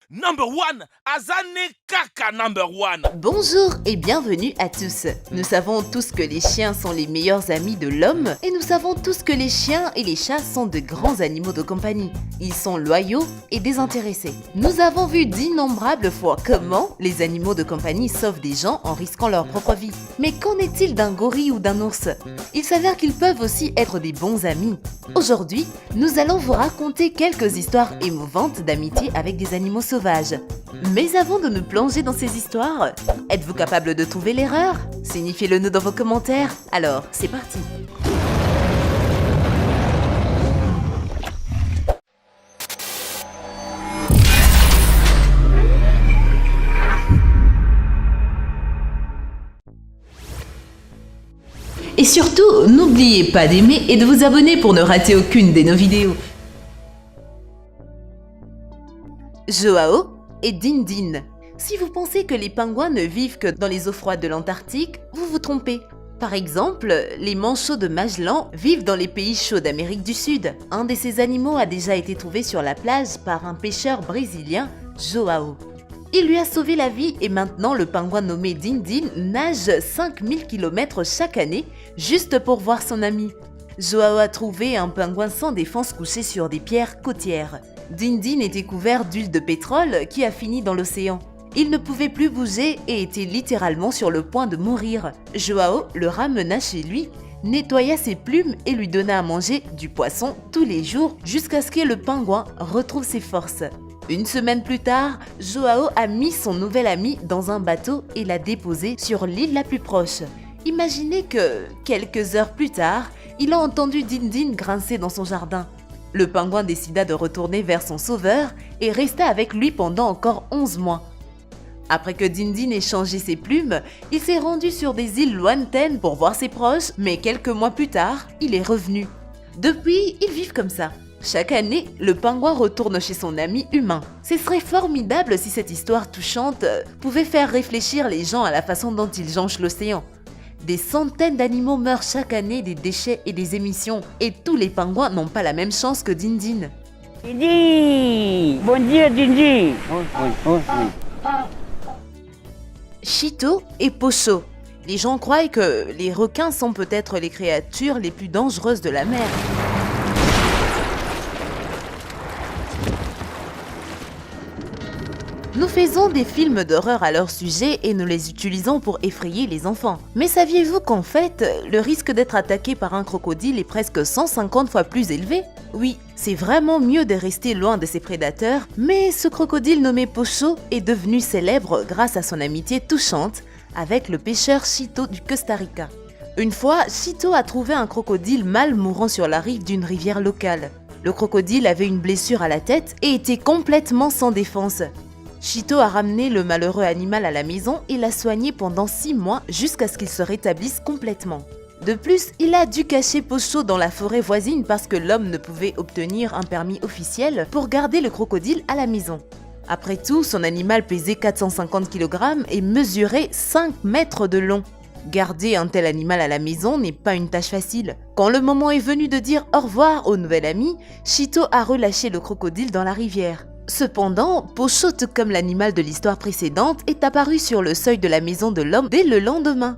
Number one, Azane Kaka number one. Bonjour et bienvenue à tous. Nous savons tous que les chiens sont les meilleurs amis de l'homme et nous savons tous que les chiens et les chats sont de grands animaux de compagnie. Ils sont loyaux et désintéressés. Nous avons vu d'innombrables fois comment les animaux de compagnie sauvent des gens en risquant leur propre vie. Mais qu'en est-il d'un gorille ou d'un ours? Il s'avère qu'ils peuvent aussi être des bons amis. Aujourd'hui, nous allons vous raconter quelques histoires émouvantes d'amitié avec des animaux sauvages. Mais avant de nous plonger dans ces histoires, êtes-vous capable de trouver l'erreur? Signifiez-le nous dans vos commentaires. Alors, c'est parti! Et surtout, n'oubliez pas d'aimer et de vous abonner pour ne rater aucune de nos vidéos. Joao et Din Din. Si vous pensez que les pingouins ne vivent que dans les eaux froides de l'Antarctique, vous vous trompez. Par exemple, les manchots de Magellan vivent dans les pays chauds d'Amérique du Sud. Un de ces animaux a déjà été trouvé sur la plage par un pêcheur brésilien, Joao. Il lui a sauvé la vie et maintenant le pingouin nommé Din Din nage 5000 km chaque année juste pour voir son ami. Joao a trouvé un pingouin sans défense couché sur des pierres côtières. Din Din était couvert d'huile de pétrole qui a fini dans l'océan. Il ne pouvait plus bouger et était littéralement sur le point de mourir. Joao le ramena chez lui, nettoya ses plumes et lui donna à manger du poisson tous les jours jusqu'à ce que le pingouin retrouve ses forces. Une semaine plus tard, Joao a mis son nouvel ami dans un bateau et l'a déposé sur l'île la plus proche. Imaginez que, quelques heures plus tard, il a entendu Din Din grincer dans son jardin. Le pingouin décida de retourner vers son sauveur et resta avec lui pendant encore 11 mois. Après que Din Din ait changé ses plumes, il s'est rendu sur des îles lointaines pour voir ses proches, mais quelques mois plus tard, il est revenu. Depuis, ils vivent comme ça. Chaque année, le pingouin retourne chez son ami humain. Ce serait formidable si cette histoire touchante pouvait faire réfléchir les gens à la façon dont ils jonchent l'océan. Des centaines d'animaux meurent chaque année des déchets et des émissions, et tous les pingouins n'ont pas la même chance que Din Din. Dindi! Bon dia, Dindi! Chito et Pocho. Les gens croient que les requins sont peut-être les créatures les plus dangereuses de la mer. Nous faisons des films d'horreur à leur sujet et nous les utilisons pour effrayer les enfants. Mais saviez-vous qu'en fait, le risque d'être attaqué par un crocodile est presque 150 fois plus élevé? Oui, c'est vraiment mieux de rester loin de ses prédateurs, mais ce crocodile nommé Pocho est devenu célèbre grâce à son amitié touchante avec le pêcheur Chito du Costa Rica. Une fois, Chito a trouvé un crocodile mâle mourant sur la rive d'une rivière locale. Le crocodile avait une blessure à la tête et était complètement sans défense. Chito a ramené le malheureux animal à la maison et l'a soigné pendant 6 mois jusqu'à ce qu'il se rétablisse complètement. De plus, il a dû cacher Pocho dans la forêt voisine parce que l'homme ne pouvait obtenir un permis officiel pour garder le crocodile à la maison. Après tout, son animal pesait 450 kg et mesurait 5 mètres de long. Garder un tel animal à la maison n'est pas une tâche facile. Quand le moment est venu de dire au revoir au nouvel ami, Chito a relâché le crocodile dans la rivière. Cependant, Pocho, tout comme l'animal de l'histoire précédente, est apparu sur le seuil de la maison de l'homme dès le lendemain.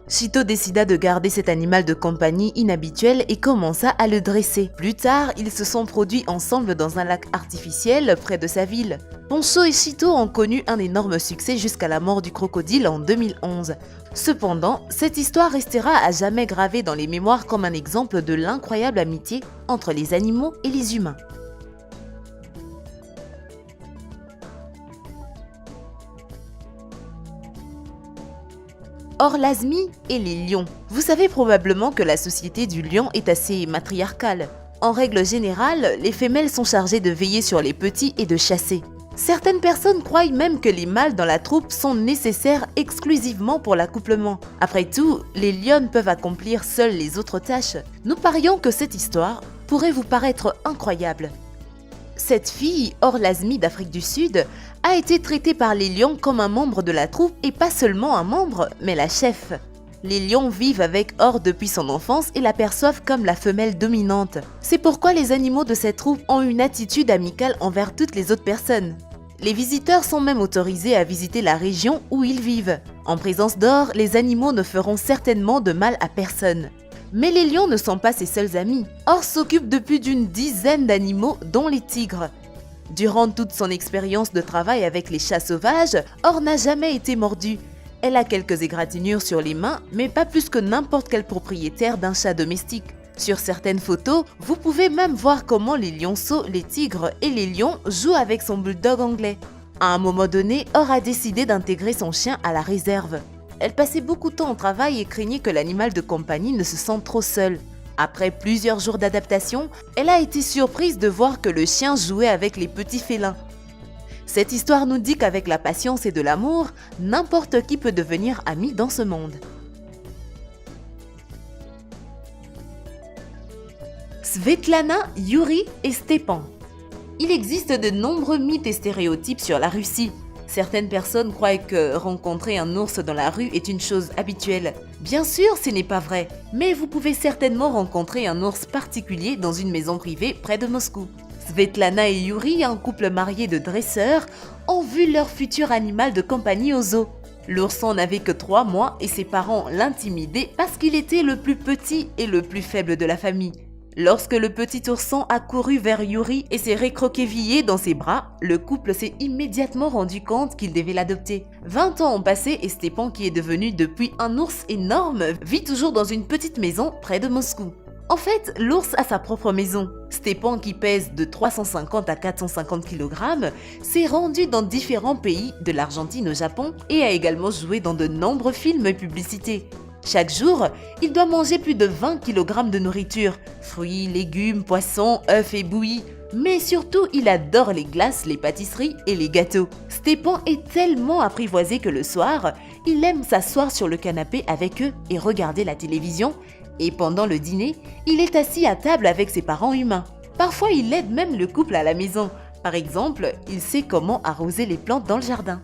Chito décida de garder cet animal de compagnie inhabituel et commença à le dresser. Plus tard, ils se sont produits ensemble dans un lac artificiel près de sa ville. Pocho et Chito ont connu un énorme succès jusqu'à la mort du crocodile en 2011. Cependant, cette histoire restera à jamais gravée dans les mémoires comme un exemple de l'incroyable amitié entre les animaux et les humains. Orlasmi et les lions. Vous savez probablement que la société du lion est assez matriarcale. En règle générale, les femelles sont chargées de veiller sur les petits et de chasser. Certaines personnes croient même que les mâles dans la troupe sont nécessaires exclusivement pour l'accouplement. Après tout, les lionnes peuvent accomplir seules les autres tâches. Nous parions que cette histoire pourrait vous paraître incroyable. Cette fille, Orlasmi d'Afrique du Sud, a été traitée par les lions comme un membre de la troupe et pas seulement un membre, mais la chef. Les lions vivent avec Or depuis son enfance et l'aperçoivent comme la femelle dominante. C'est pourquoi les animaux de cette troupe ont une attitude amicale envers toutes les autres personnes. Les visiteurs sont même autorisés à visiter la région où ils vivent. En présence d'or, les animaux ne feront certainement de mal à personne. Mais les lions ne sont pas ses seuls amis. Or s'occupe de plus d'une dizaine d'animaux, dont les tigres. Durant toute son expérience de travail avec les chats sauvages, Or n'a jamais été mordue. Elle a quelques égratignures sur les mains, mais pas plus que n'importe quel propriétaire d'un chat domestique. Sur certaines photos, vous pouvez même voir comment les lionceaux, les tigres et les lions jouent avec son bulldog anglais. À un moment donné, Or a décidé d'intégrer son chien à la réserve. Elle passait beaucoup de temps au travail et craignait que l'animal de compagnie ne se sente trop seul. Après plusieurs jours d'adaptation, elle a été surprise de voir que le chien jouait avec les petits félins. Cette histoire nous dit qu'avec la patience et de l'amour, n'importe qui peut devenir ami dans ce monde. Svetlana, Yuri et Stepan. Il existe de nombreux mythes et stéréotypes sur la Russie. Certaines personnes croient que rencontrer un ours dans la rue est une chose habituelle. Bien sûr, ce n'est pas vrai, mais vous pouvez certainement rencontrer un ours particulier dans une maison privée près de Moscou. Svetlana et Yuri, un couple marié de dresseurs, ont vu leur futur animal de compagnie au zoo. L'ourson n'avait que 3 mois et ses parents l'intimidaient parce qu'il était le plus petit et le plus faible de la famille. Lorsque le petit ourson a couru vers Yuri et s'est récroquevillé dans ses bras, le couple s'est immédiatement rendu compte qu'il devait l'adopter. 20 ans ont passé et Stepan, qui est devenu depuis un ours énorme, vit toujours dans une petite maison près de Moscou. En fait, l'ours a sa propre maison. Stepan, qui pèse de 350 à 450 kg, s'est rendu dans différents pays, de l'Argentine au Japon, et a également joué dans de nombreux films et publicités. Chaque jour, il doit manger plus de 20 kg de nourriture, fruits, légumes, poissons, œufs et bouillies. Mais surtout, il adore les glaces, les pâtisseries et les gâteaux. Stepan est tellement apprivoisé que le soir, il aime s'asseoir sur le canapé avec eux et regarder la télévision. Et pendant le dîner, il est assis à table avec ses parents humains. Parfois, il aide même le couple à la maison. Par exemple, il sait comment arroser les plantes dans le jardin.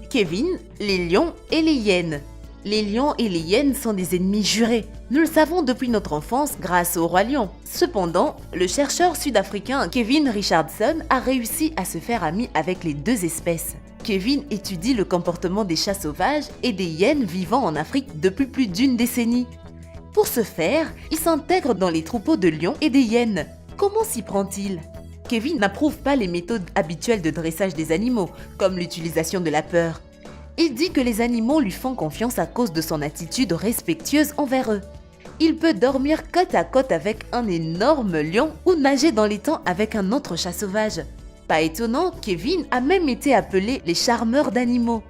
Kevin, les lions et les hyènes. Les lions et les hyènes sont des ennemis jurés. Nous le savons depuis notre enfance grâce au roi lion. Cependant, le chercheur sud-africain Kevin Richardson a réussi à se faire ami avec les deux espèces. Kevin étudie le comportement des chats sauvages et des hyènes vivant en Afrique depuis plus d'une décennie. Pour ce faire, il s'intègre dans les troupeaux de lions et des hyènes. Comment s'y prend-il ? Kevin n'approuve pas les méthodes habituelles de dressage des animaux, comme l'utilisation de la peur. Il dit que les animaux lui font confiance à cause de son attitude respectueuse envers eux. Il peut dormir côte à côte avec un énorme lion ou nager dans l'étang avec un autre chat sauvage. Pas étonnant, Kevin a même été appelé les charmeurs d'animaux.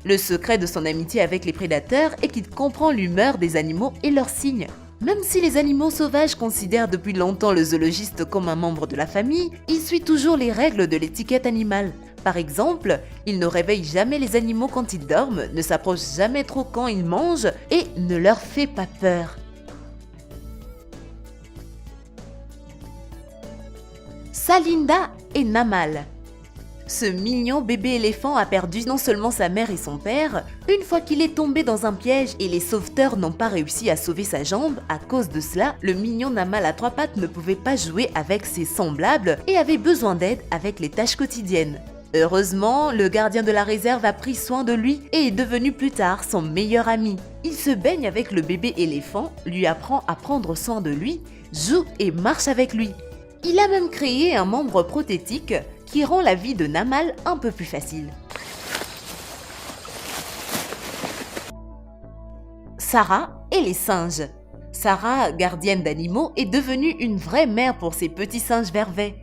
Le secret de son amitié avec les prédateurs est qu'il comprend l'humeur des animaux et leurs signes. Même si les animaux sauvages considèrent depuis longtemps le zoologiste comme un membre de la famille, il suit toujours les règles de l'étiquette animale. Par exemple, il ne réveille jamais les animaux quand ils dorment, ne s'approche jamais trop quand ils mangent et ne leur fait pas peur. Salinda et Namal. Ce mignon bébé éléphant a perdu non seulement sa mère et son père, une fois qu'il est tombé dans un piège et les sauveteurs n'ont pas réussi à sauver sa jambe. À cause de cela, le mignon Namal à 3 pattes ne pouvait pas jouer avec ses semblables et avait besoin d'aide avec les tâches quotidiennes. Heureusement, le gardien de la réserve a pris soin de lui et est devenu plus tard son meilleur ami. Il se baigne avec le bébé éléphant, lui apprend à prendre soin de lui, joue et marche avec lui. Il a même créé un membre prothétique qui rend la vie de Namal un peu plus facile. Sarah et les singes. Sarah, gardienne d'animaux, est devenue une vraie mère pour ses petits singes vervets.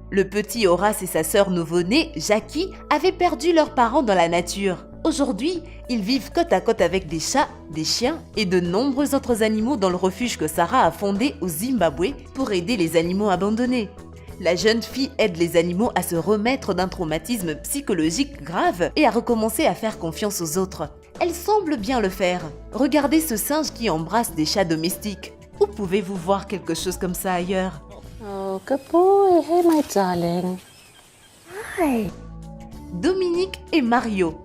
Le petit Horace et sa sœur nouveau-née, Jackie, avaient perdu leurs parents dans la nature. Aujourd'hui, ils vivent côte à côte avec des chats, des chiens et de nombreux autres animaux dans le refuge que Sarah a fondé au Zimbabwe pour aider les animaux abandonnés. La jeune fille aide les animaux à se remettre d'un traumatisme psychologique grave et à recommencer à faire confiance aux autres. Elle semble bien le faire. Regardez ce singe qui embrasse des chats domestiques. Où pouvez-vous voir quelque chose comme ça ailleurs? Oh, good boy. Hey, my darling. Hi. Dominique et Mario.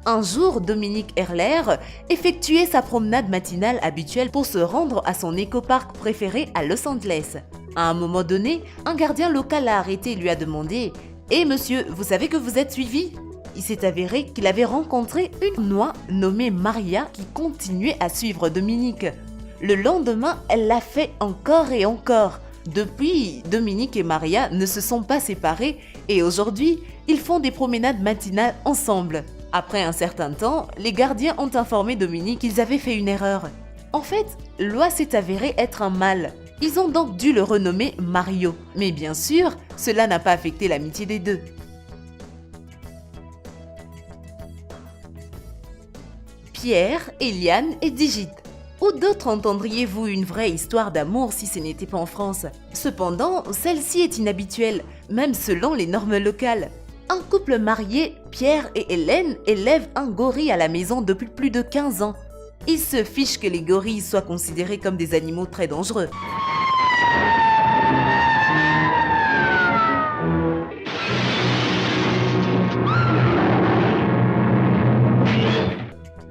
Un jour, Dominique Erler effectuait sa promenade matinale habituelle pour se rendre à son écoparc préféré à Los Angeles. À un moment donné, un gardien local l'a arrêté et lui a demandé « Eh monsieur, vous savez que vous êtes suivi ?» Il s'est avéré qu'il avait rencontré une oie nommée Maria qui continuait à suivre Dominique. Le lendemain, elle l'a fait encore et encore. Depuis, Dominique et Maria ne se sont pas séparés et aujourd'hui, ils font des promenades matinales ensemble. Après un certain temps, les gardiens ont informé Dominique qu'ils avaient fait une erreur. En fait, l'oie s'est avéré être un mâle. Ils ont donc dû le renommer Mario. Mais bien sûr, cela n'a pas affecté l'amitié des deux. Pierre, Eliane et Digit. Où d'autres entendriez-vous une vraie histoire d'amour si ce n'était pas en France? Cependant, celle-ci est inhabituelle, même selon les normes locales. Un couple marié, Pierre et Hélène, élèvent un gorille à la maison depuis plus de 15 ans. Ils se fichent que les gorilles soient considérés comme des animaux très dangereux.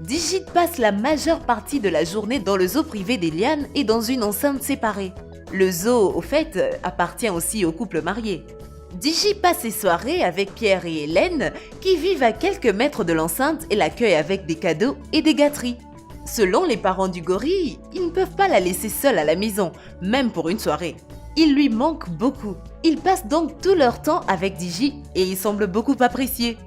Digit passe la majeure partie de la journée dans le zoo privé d'Eliane et dans une enceinte séparée. Le zoo, au fait, appartient aussi au couple marié. Digit passe ses soirées avec Pierre et Hélène qui vivent à quelques mètres de l'enceinte et l'accueillent avec des cadeaux et des gâteries. Selon les parents du gorille, ils ne peuvent pas la laisser seule à la maison, même pour une soirée. Il lui manque beaucoup. Ils passent donc tout leur temps avec Digit et ils semblent beaucoup apprécier.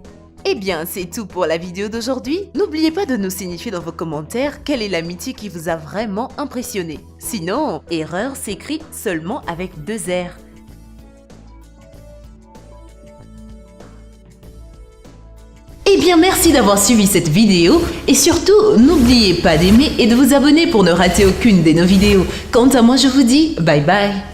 Eh bien, c'est tout pour la vidéo d'aujourd'hui. N'oubliez pas de nous signifier dans vos commentaires quelle est l'amitié qui vous a vraiment impressionné. Sinon, erreur s'écrit seulement avec 2 R. Eh bien, merci d'avoir suivi cette vidéo et surtout, n'oubliez pas d'aimer et de vous abonner pour ne rater aucune de nos vidéos. Quant à moi, je vous dis bye bye.